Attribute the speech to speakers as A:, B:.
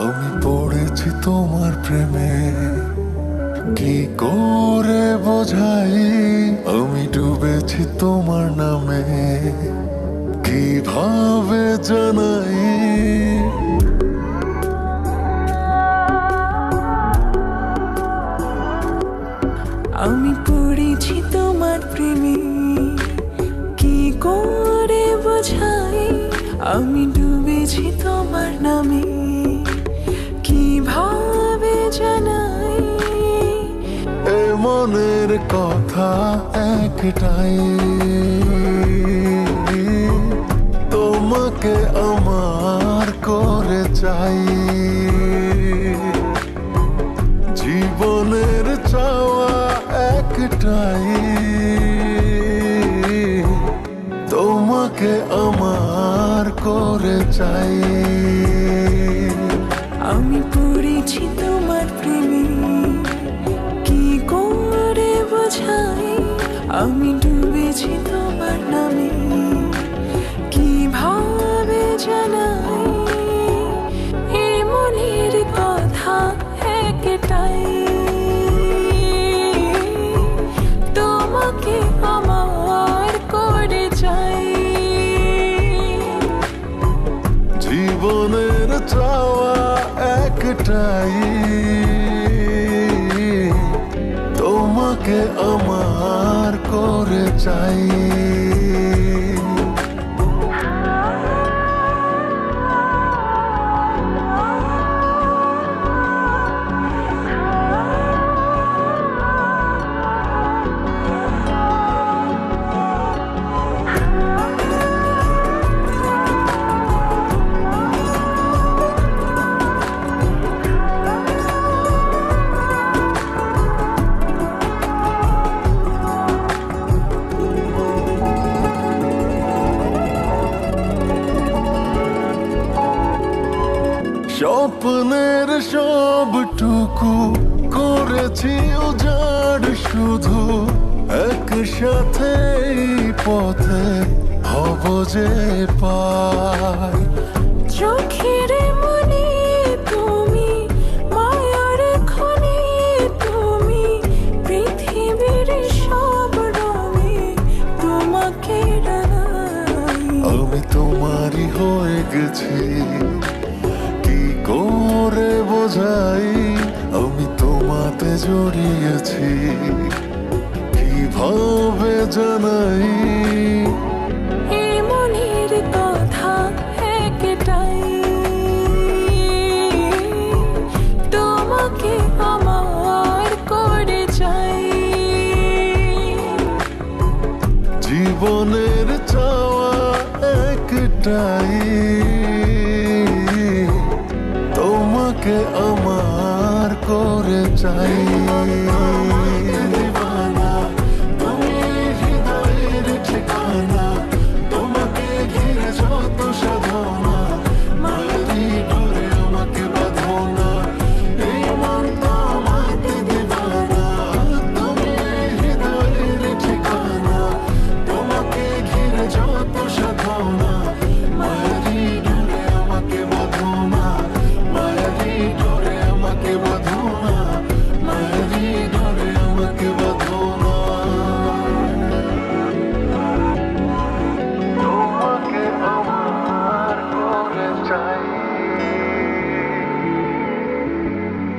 A: আমি পড়েছি তোমার প্রেমে, কি করে বোঝাই? আমি ডুবেছি তোমার নামে, কিভাবে জানাই?
B: আমি পড়েছি তোমার প্রেমে, কি করে বোঝাই? আমি ডুবেছি তোমার নামে, কিভাবে জানাই?
A: এ মনের কথা একটাই, তোমাকে আমার করে চাই। জীবনের চাওয়া একটাই, তোমাকে আমার করে চাই।
B: আমি পড়েছি তোমার প্রেমে, কি করে বোঝাই? আমি ডুবেছি তোমার নামে, কিভাবে জানাই? এ মনের কথা একটাই, তোমাকে আমার করে চাই।
A: জীবনের চাওয়া একটাই, তোমাকে আমার করে চাই। স্বপ্নের সবটুকু করেছি উজাড়, শুধু একসাথে পথে হব যে পার।
B: চোখের মনে তুমি, মায়ার খনি তুমি, পৃথিবীর সব রঙে তোমাকে রাঙাই।
A: আমি তোমারই হয়ে গেছি, কি করে বোঝাই? আমি তোমাতে জড়িয়েছি, কিভাবে জানাই?
B: এ মনের কথা একটাই, তোমাকে আমার করে চাই।
A: জীবনের চাওয়া একটাই, তোমাকে আমার করে চাই।